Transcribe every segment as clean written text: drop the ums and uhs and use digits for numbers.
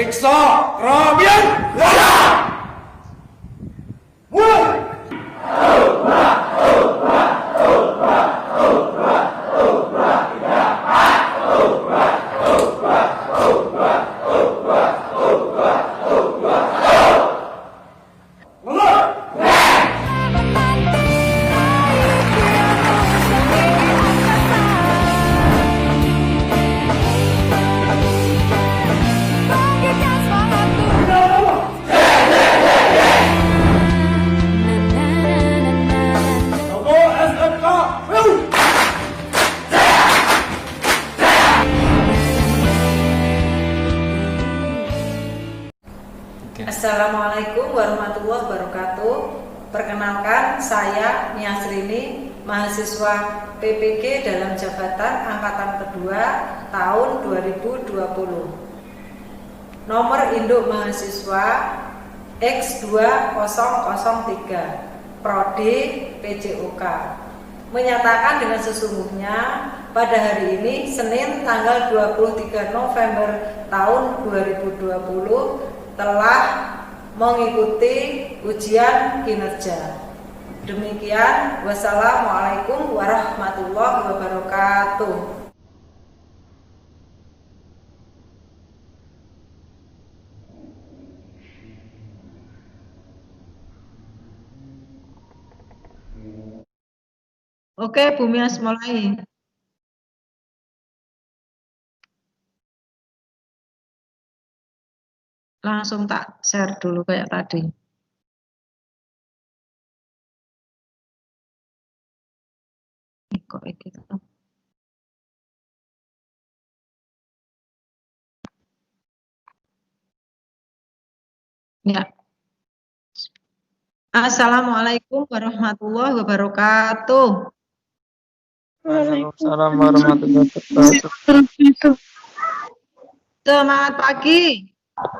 Siksa Rabian Wala. Assalamualaikum warahmatullahi wabarakatuh. Perkenalkan, saya Niasrini, mahasiswa PPG dalam jabatan angkatan kedua tahun 2020. Nomor induk mahasiswa X2003, Prodi PJOK. Menyatakan dengan sesungguhnya pada hari ini Senin tanggal 23 November tahun 2020 telah mengikuti ujian kinerja. Demikian, wassalamualaikum warahmatullahi wabarakatuh. Oke, Bu Mias mulai. Langsung tak share dulu kayak tadi. Kok gitu? Ya. Assalamualaikum warahmatullahi wabarakatuh. Waalaikumsalam warahmatullahi wabarakatuh. Semangat pagi.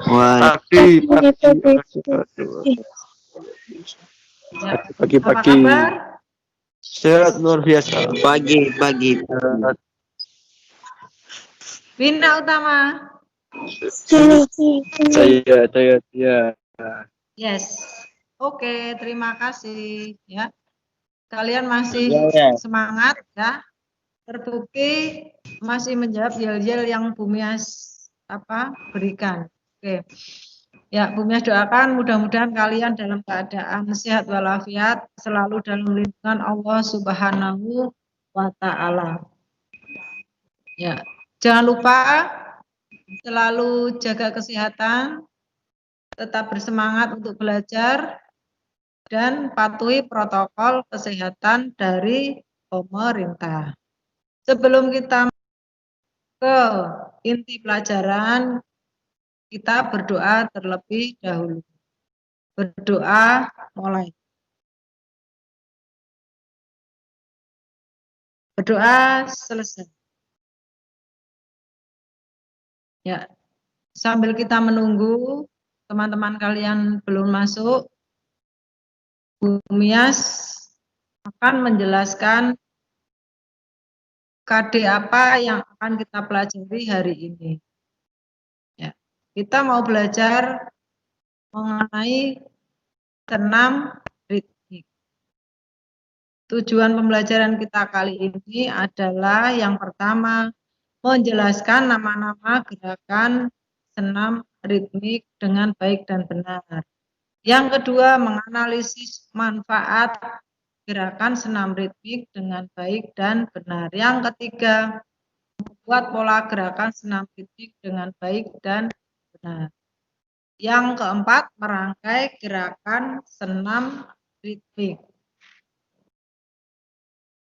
Pagi. Apa kabar? Sehat luar biasa. Pagi. Bina Utama. Saya. Yes. Oke, terima kasih ya. Kalian masih semangat ya. Terbukti masih menjawab yel-yel yang Bu Mias berikan. Oke. Ya, Bu Mias doakan mudah-mudahan kalian dalam keadaan sehat walafiat, selalu dalam lindungan Allah Subhanahu wa taala. Ya, jangan lupa selalu jaga kesehatan, tetap bersemangat untuk belajar dan patuhi protokol kesehatan dari pemerintah. Sebelum kita ke inti pelajaran, kita berdoa terlebih dahulu. Berdoa mulai. Berdoa selesai. Ya, sambil kita menunggu teman-teman kalian belum masuk, Bu Mias akan menjelaskan KD apa yang akan kita pelajari hari ini. Ya, kita mau belajar mengenai senam ritmik. Tujuan pembelajaran kita kali ini adalah yang pertama, menjelaskan nama-nama gerakan senam ritmik dengan baik dan benar. Yang kedua, menganalisis manfaat gerakan senam ritmik dengan baik dan benar. Yang ketiga, membuat pola gerakan senam ritmik dengan baik dan benar. Yang keempat, merangkai gerakan senam ritmik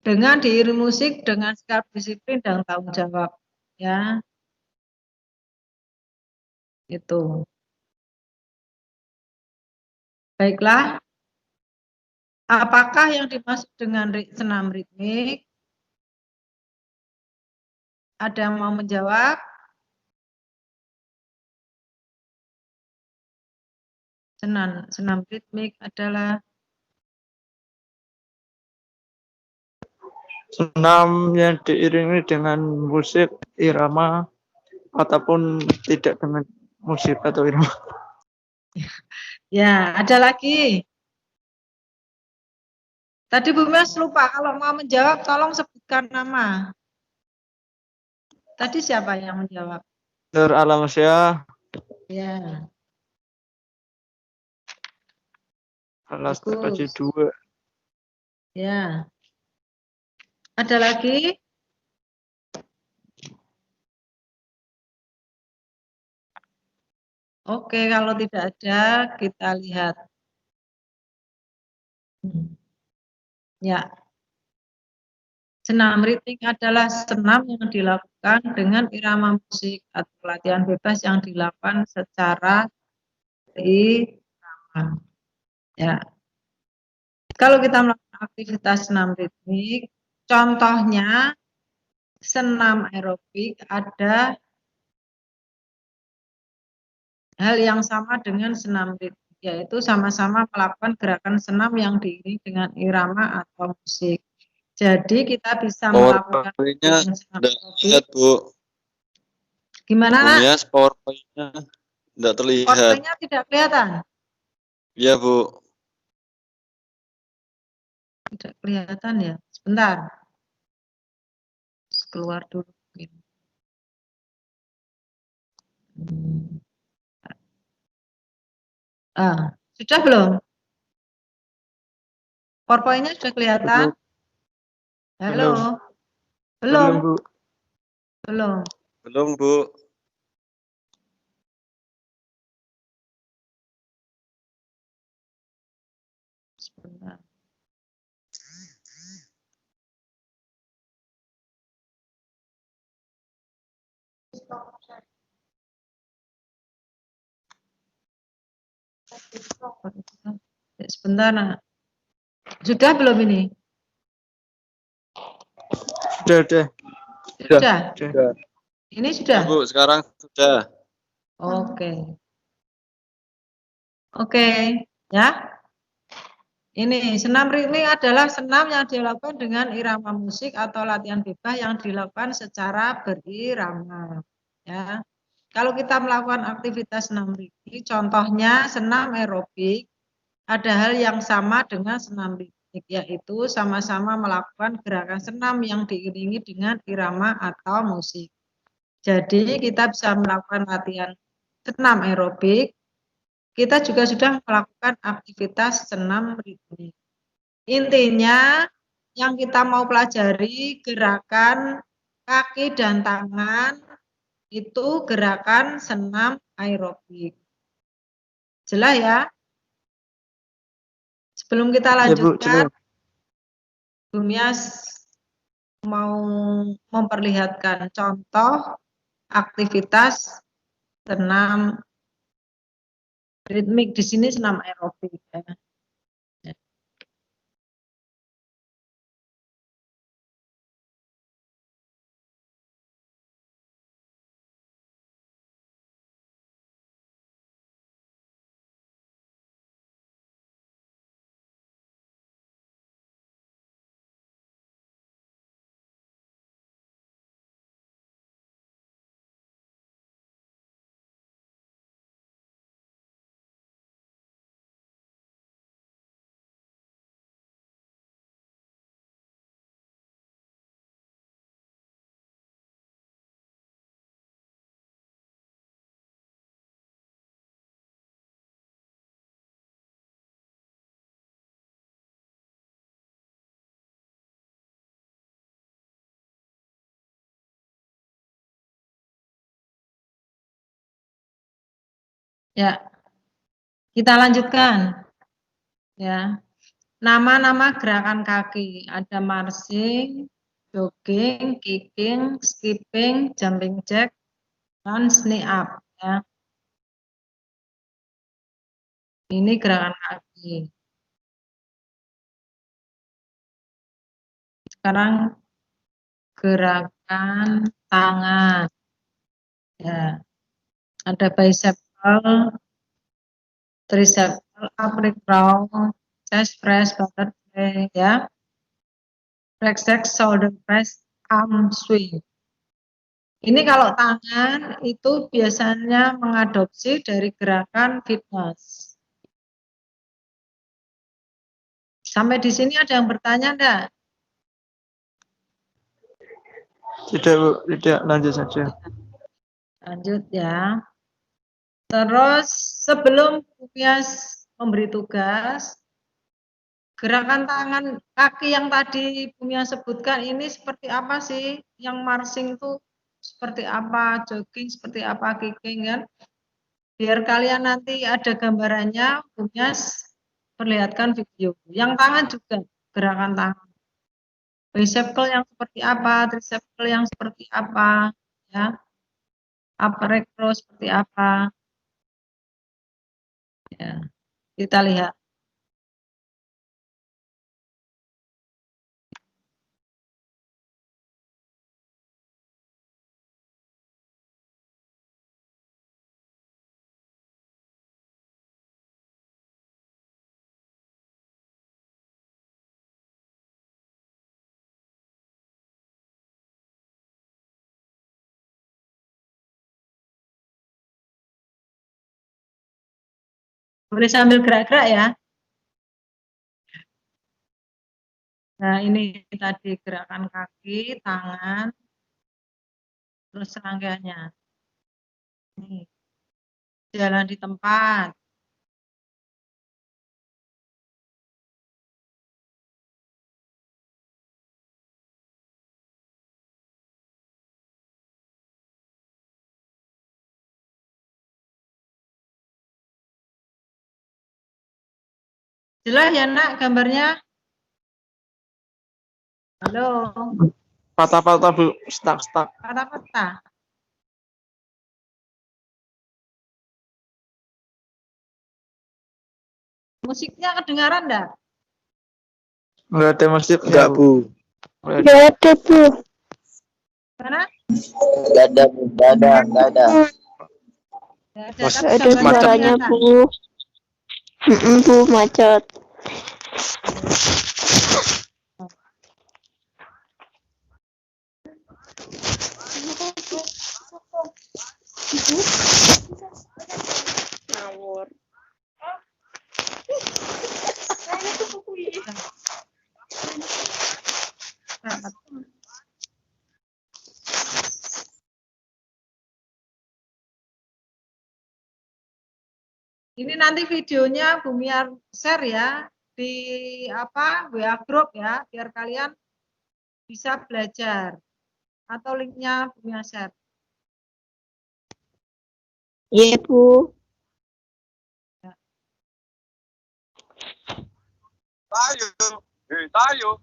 dengan diiringi musik dengan sikap disiplin dan tanggung jawab. Ya, itu. Baiklah. Apakah yang dimaksud dengan senam ritmik? Ada yang mau menjawab? Senam ritmik adalah Senam yang diiringi dengan musik, irama, ataupun tidak dengan musik atau irama. Ya, ada lagi. Tadi Bu Mas lupa, kalau mau menjawab tolong sebutkan nama. Tadi siapa yang menjawab? Nur Alamsyah, Ya, kelas bagus. TKJ 2. Ya. Ada lagi? Oke, kalau tidak ada, kita lihat. Ya, senam ritmik adalah senam yang dilakukan dengan irama musik atau latihan bebas yang dilakukan secara irama. Ya, kalau kita melakukan aktivitas senam ritmik, contohnya senam aerobik ada hal yang sama dengan senam ritmik, yaitu sama-sama melakukan gerakan senam yang diiringi dengan irama atau musik. Jadi kita bisa melakukan PowerPoint-nya senam tidak aerobik. terlihat, Bu. Gimana, Bu Nak? Mias, PowerPoint-nya tidak terlihat. PowerPoint-nya tidak kelihatan? Iya, Bu. Tidak kelihatan ya. Sebentar. Keluar dulu. Sudah belum? PowerPoint-nya sudah kelihatan? Halo? Belum? Belum, Bu. Belum. Belum, Bu. Sebentar. Sebentar, Nak. Sudah belum ini? Sudah. Sudah. Sudah. Ini Ya, sudah? Bu. Sekarang sudah. Oke. Oke, ya. Ini senam ritmik adalah senam yang dilakukan dengan irama musik atau latihan bebas yang dilakukan secara berirama. Ya. Kalau kita melakukan aktivitas senam ritmik, contohnya senam aerobik, ada hal yang sama dengan senam ritmik, yaitu sama-sama melakukan gerakan senam yang diiringi dengan irama atau musik. Jadi kita bisa melakukan latihan senam aerobik, kita juga sudah melakukan aktivitas senam ritmik. Intinya yang kita mau pelajari gerakan kaki dan tangan itu gerakan senam aerobik. Jelas ya? Sebelum kita lanjutkan, Bu Mias mau memperlihatkan contoh aktivitas senam ritmik. Di sini senam aerobik ya. Ya, kita lanjutkan. Ya, nama-nama gerakan kaki ada marching, jogging, kicking, skipping, jumping jack, dan knee up. Ya, ini gerakan kaki. Sekarang gerakan tangan. Ya, ada bicep curl, tricep curl, upright row, chest press, butterfly, ya. Flex shoulder press, arm swing. Ini kalau tangan itu biasanya mengadopsi dari gerakan fitness. Sampai di sini ada yang bertanya enggak? Tidak, Bu. Tidak, lanjut saja. Lanjut ya. Terus sebelum Bumias memberi tugas, gerakan tangan kaki yang tadi Bumias sebutkan ini seperti apa sih? Yang marching itu seperti apa, jogging seperti apa, kicking kan? Biar kalian nanti ada gambarannya, Bumias perlihatkan video. Yang tangan juga gerakan tangan. Bicep curl yang seperti apa, tricep curl yang seperti apa, ya. Upper leg curl seperti apa. Ya, kita lihat. Boleh sambil gerak-gerak ya. Nah, ini tadi gerakan kaki, tangan, terus serangkaiannya. Ini. Jalan di tempat. Jelas ya nak gambarnya? Halo, Patah-patah, Bu. Stuck. peta-peta. Musiknya kedengaran enggak? Enggak ada masjid. Enggak, Bu. Enggak ada. Mana? Enggak ada, Bu. Enggak ada. Enggak ada. Mas, Tapi Ada gambarnya suaranya, kelihatan. Bu. Bu, macet. Ngawur. Ini nanti videonya Bumiar share ya di WA group ya, biar kalian bisa belajar. Atau linknya Bumiar share. Iya, Bu. Tayo.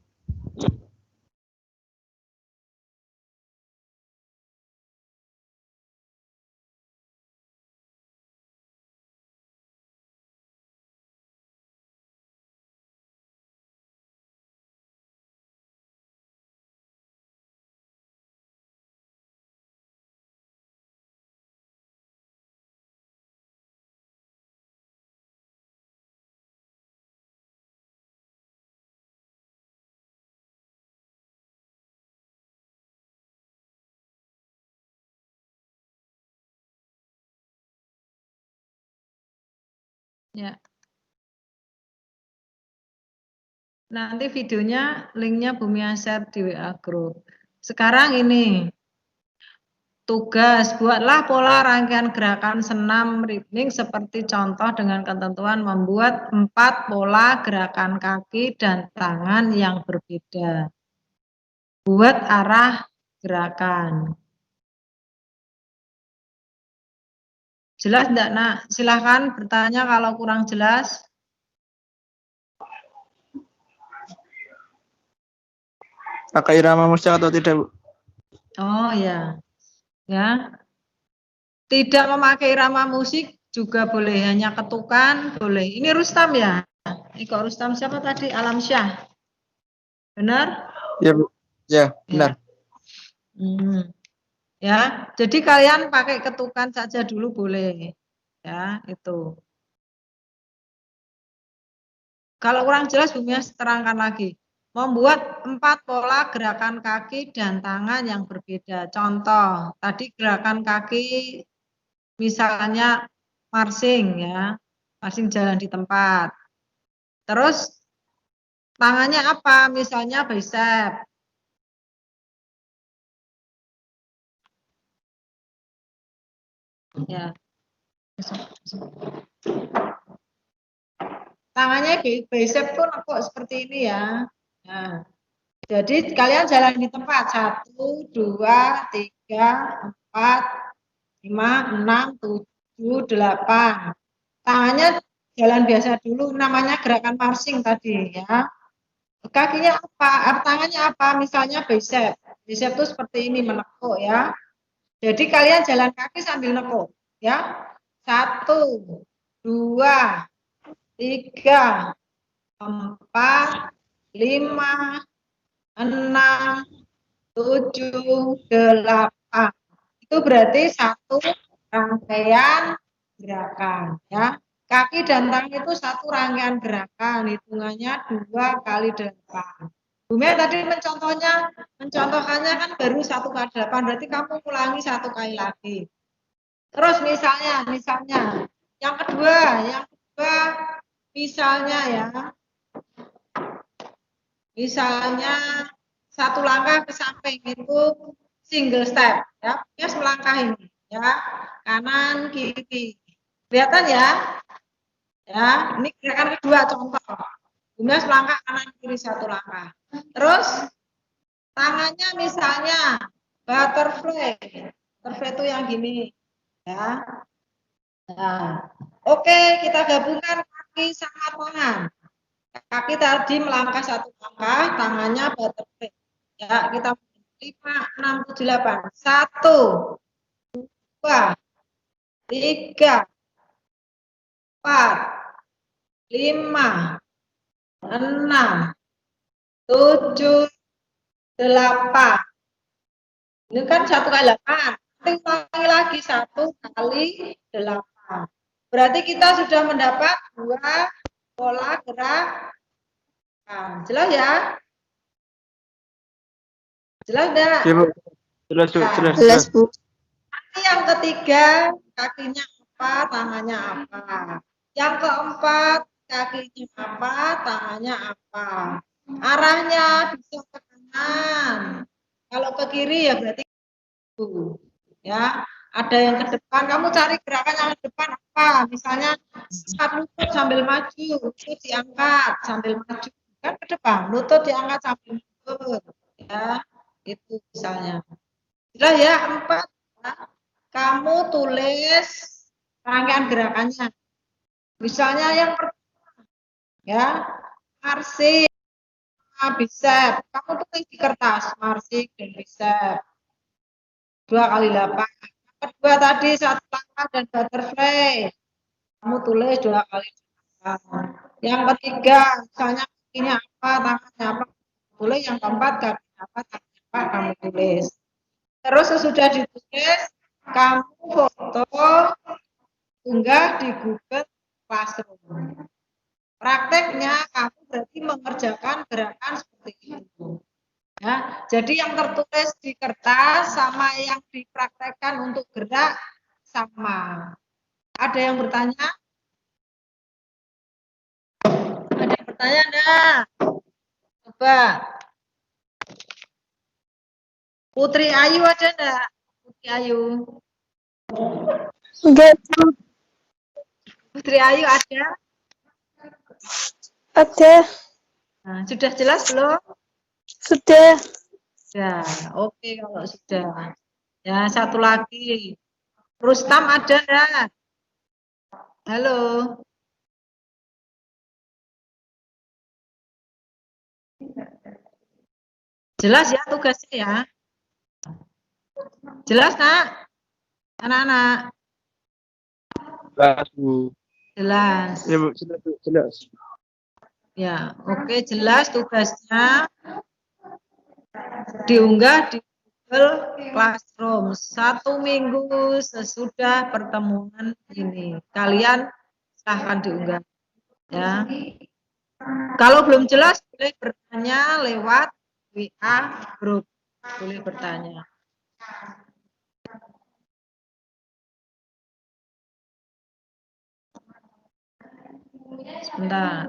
Ya. Nanti videonya linknya Bumiar share di WA group. Sekarang ini tugas, buatlah pola rangkaian gerakan senam ritmik seperti contoh dengan ketentuan membuat 4 pola gerakan kaki dan tangan yang berbeda. Buat arah gerakan. Jelas enggak, Nak? Silahkan bertanya kalau kurang jelas. Pakai irama musik atau tidak, Bu? Oh ya. Ya. Tidak memakai irama musik juga boleh, hanya ketukan boleh. Ini Rustam ya? Iko Rustam siapa tadi? Alamsyah. Benar? Ya, Bu. Ya, benar. Ya, jadi kalian pakai ketukan saja dulu boleh. Ya, itu. Kalau kurang jelas Bumias terangkan lagi. membuat 4 pola gerakan kaki dan tangan yang berbeda. Contoh, tadi gerakan kaki misalnya marching ya, marching jalan di tempat. Terus tangannya apa? Misalnya bicep. Ya. Tangannya bicep tuh nekuk seperti ini ya. Nah, jadi kalian jalan di tempat 1, 2, 3, 4, 5, 6, 7, 8. Tangannya jalan biasa dulu, namanya gerakan marching tadi ya. Kakinya apa? Tangannya apa? Misalnya bicep. Bicep itu seperti ini menekuk ya. Jadi kalian jalan kaki sambil nekuk ya. 1, 2, 3, 4, 5, 6, 7, 8. Itu berarti satu rangkaian gerakan ya. Kaki dan tangan itu satu rangkaian gerakan, hitungannya 2 kali 8. Bumi tadi mencontohkannya kan baru 1 kali 8, berarti kamu ulangi 1 kali lagi. Terus misalnya yang kedua misalnya ya, misalnya 1 langkah ke samping itu single step ya, bias melangkah ini ya, kanan kiri, kelihatan ya, ya ini gerakan kedua contoh, bias melangkah kanan kiri 1 langkah. Terus tangannya misalnya butterfly itu yang gini ya. Nah, oke, kita gabungkan kaki sama tangan. Kaki tadi melangkah 1 langkah, tangannya butterfly. Ya, kita 5, 6, 7, 8. 1, 2, 3, 4, 5, 6, 7, 8. Ini kan 1 kali 8. Nanti ulangi lagi 1 kali 8. Berarti kita sudah mendapat 2 pola gerak. Nah, jelas ya? Jelas enggak? Ya, Bu. Jelas, Bu. Nah, Jelas, Bu. nanti yang ketiga, kakinya apa, tangannya apa. Yang keempat, kakinya apa, tangannya apa. Arahnya bisa ke kanan. Kalau ke kiri ya berarti itu. Ya, ada yang ke depan. Kamu cari gerakan yang ke depan apa? Misalnya angkat lutut sambil maju, lutut diangkat sambil maju. Kan ke depan, lutut diangkat sambil lutut. Ya, itu misalnya. Jelas ya, 4. Ya. Kamu tulis rangkaian gerakannya. Misalnya yang pertama, ya, marching, bicep. Kamu tulis di kertas, marching dan bicep. 2 kali 8. Yang kedua tadi 1 langkah dan butterfly. Kamu tulis 2 kali 8. Yang ketiga, misalnya kakinya apa, tangannya apa, tulis. Yang keempat, kakinya apa, tangannya apa, kamu tulis. Terus sesudah ditulis, kamu foto, unggah di Google Classroom. Prakteknya kamu berarti mengerjakan gerakan seperti itu. Ya, jadi yang tertulis di kertas sama yang dipraktekkan untuk gerak sama. Ada yang bertanya? Ada yang bertanya enggak? Coba. Putri Ayu ada enggak? Putri Ayu. Enggak, Putri Ayu ada? ada. Nah, sudah jelas belum? Sudah. Ya, oke kalau sudah. Ya, satu lagi. Rustam ada enggak? Halo. Jelas ya tugasnya ya? Jelas, Nak? Anak-anak? Jelas, Bu. Jelas. Ya, Bu. Jelas, Bu. Jelas. Ya, oke, jelas tugasnya diunggah di Google Classroom 1 minggu sesudah pertemuan ini. Kalian silahkan diunggah ya. Kalau belum jelas boleh bertanya lewat WA grup. Boleh bertanya. Sebentar.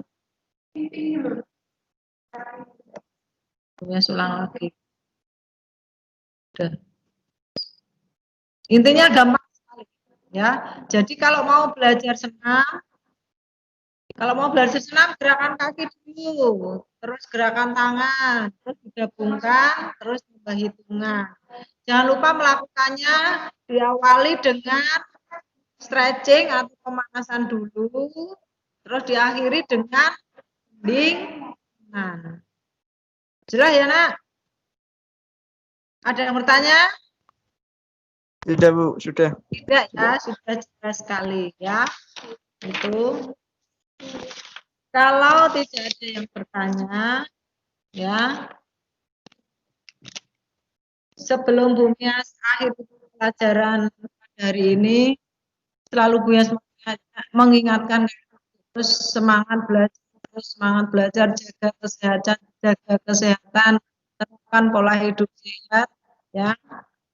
Punya ulang lagi. Udah. Intinya gampang sekali ya. Jadi kalau mau belajar senam, gerakan kaki dulu, terus gerakan tangan, terus digabungkan, terus tambah hitungan. Jangan lupa melakukannya diawali dengan stretching atau pemanasan dulu, terus diakhiri dengan pendinginan. Jelas ya, Nak? Ada yang bertanya? Tidak, Bu, sudah. Tidak ya, sudah jelas sekali ya. Itu. Kalau tidak ada yang bertanya, ya. Sebelum Bumias akhir pelajaran hari ini, selalu Bumias mengingatkan terus semangat belajar, jaga kesehatan, terapkan pola hidup sehat, ya.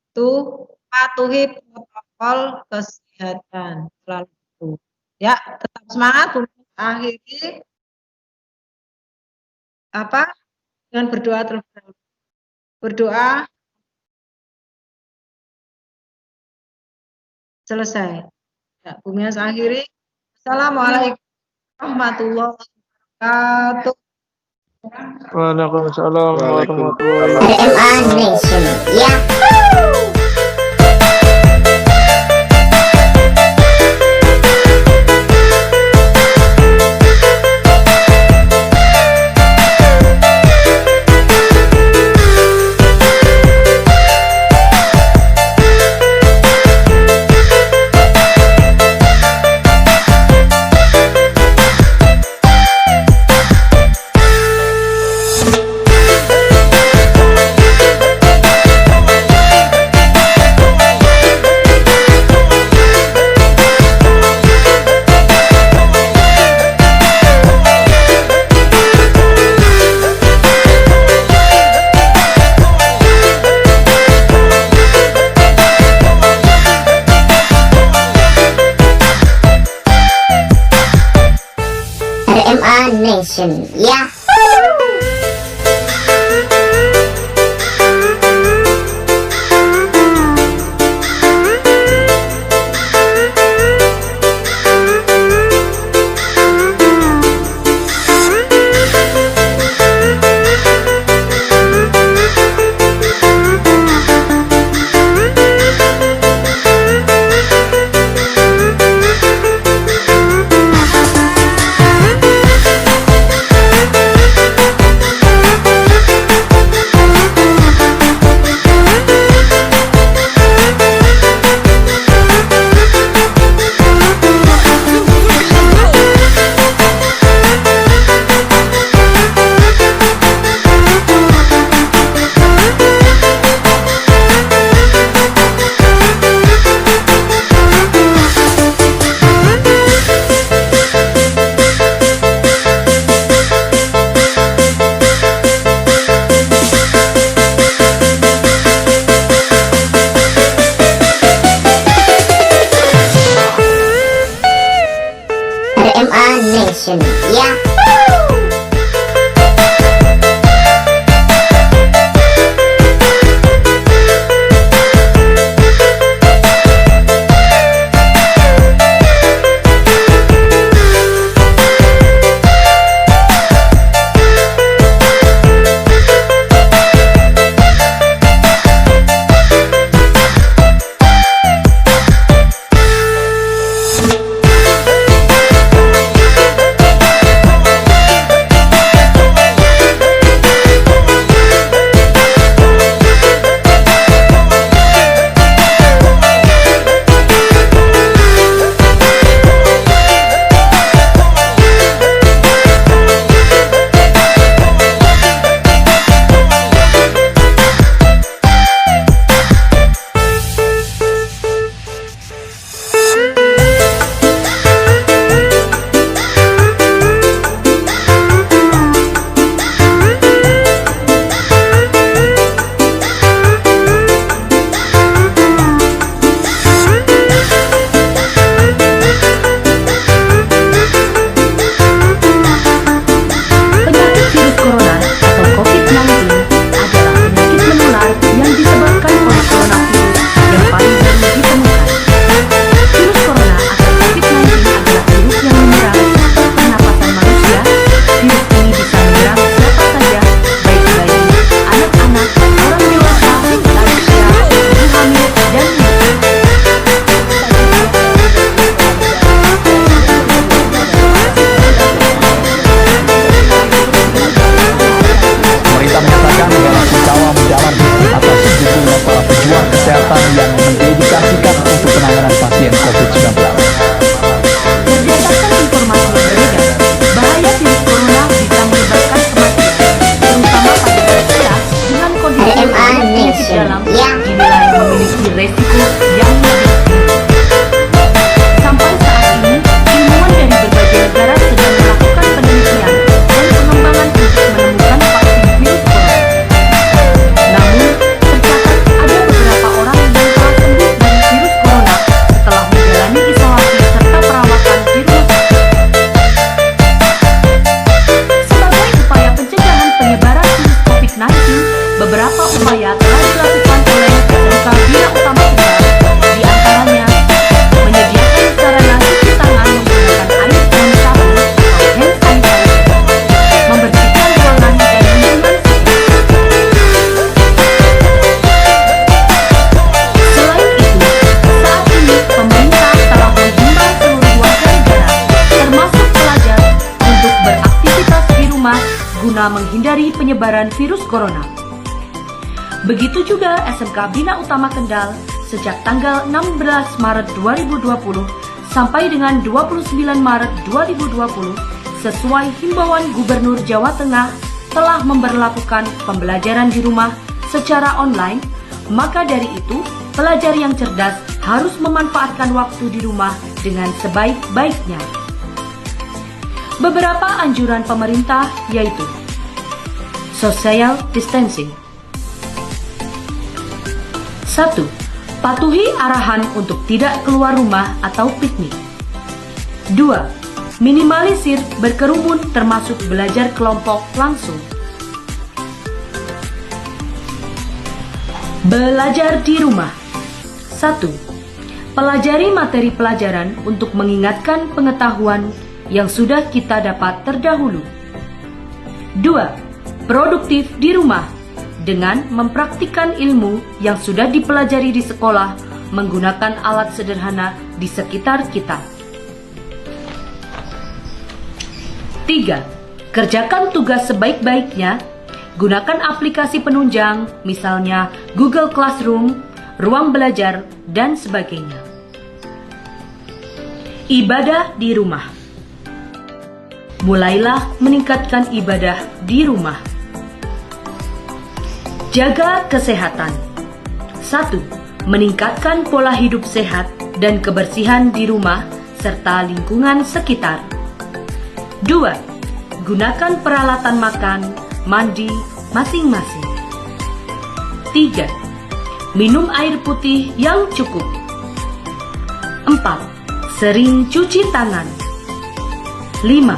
Itu patuhi protokol kesehatan selalu itu. Ya, tetap semangat. Akhiri apa? Dengan berdoa terlebih dahulu. Berdoa selesai. Ya, Bumias akhiri. Assalamualaikum warahmatullahi wabarakatuh. Waalaikumsalam warahmatullahi PMA Nation. Yahoo! PMA Nation. Yahoo! PMA Nation. Yahoo! Nation. Yeah. dinilai memiliki resiko yang lebih tinggi. Sampai saat ini, ilmuwan dari berbagai negara sedang melakukan penelitian dan pengembangan untuk menemukan vaksin virus corona. Namun, tercatat ada beberapa orang yang telah sembuh dari virus corona setelah menjalani isolasi serta perawatan di rumah sakit. Sebagai upaya pencegahan penyebaran virus COVID-19, beberapa upaya telah dilakukan oleh SMK Bina Utama Kendal, di antaranya menyediakan sarana cuci tangan menggunakan air dan sabun atau hand sanitizer, membersihkan ruangan dan lingkungan sekitar. Selain itu, saat ini pemerintah telah menghimbau seluruh warga negara, termasuk pelajar, untuk beraktivitas di rumah guna menghindari penyebaran virus corona. Begitu juga SMK Bina Utama Kendal sejak tanggal 16 Maret 2020 sampai dengan 29 Maret 2020 sesuai himbauan Gubernur Jawa Tengah telah memberlakukan pembelajaran di rumah secara online. Maka dari itu, pelajar yang cerdas harus memanfaatkan waktu di rumah dengan sebaik-baiknya. Beberapa anjuran pemerintah yaitu social distancing. 1. Patuhi arahan untuk tidak keluar rumah atau piknik. 2. Minimalisir berkerumun termasuk belajar kelompok langsung. Belajar di rumah. 1. Pelajari materi pelajaran untuk mengingatkan pengetahuan yang sudah kita dapat terdahulu. 2. Produktif di rumah dengan mempraktikkan ilmu yang sudah dipelajari di sekolah menggunakan alat sederhana di sekitar kita. 3. Kerjakan tugas sebaik-baiknya. Gunakan aplikasi penunjang, misalnya Google Classroom, Ruang Belajar, dan sebagainya. Ibadah di rumah. Mulailah meningkatkan ibadah di rumah. Jaga kesehatan. 1. Meningkatkan pola hidup sehat dan kebersihan di rumah serta lingkungan sekitar. 2. Gunakan peralatan makan, mandi masing-masing. 3. Minum air putih yang cukup. 4. Sering cuci tangan. 5.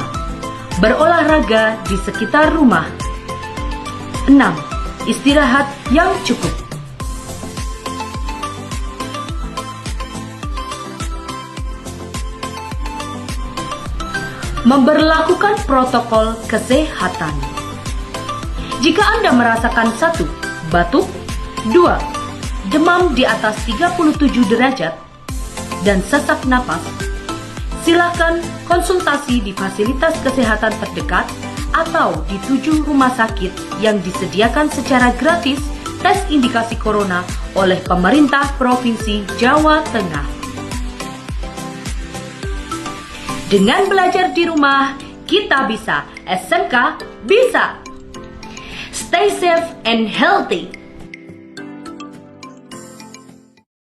Berolahraga di sekitar rumah. 6. Istirahat yang cukup. Memberlakukan protokol kesehatan. Jika Anda merasakan 1. Batuk, 2. Demam di atas 37 derajat, dan sesak napas, silakan konsultasi di fasilitas kesehatan terdekat atau di 7 rumah sakit yang disediakan secara gratis tes indikasi corona oleh pemerintah Provinsi Jawa Tengah. Dengan belajar di rumah, kita bisa. SMK bisa. Stay safe and healthy.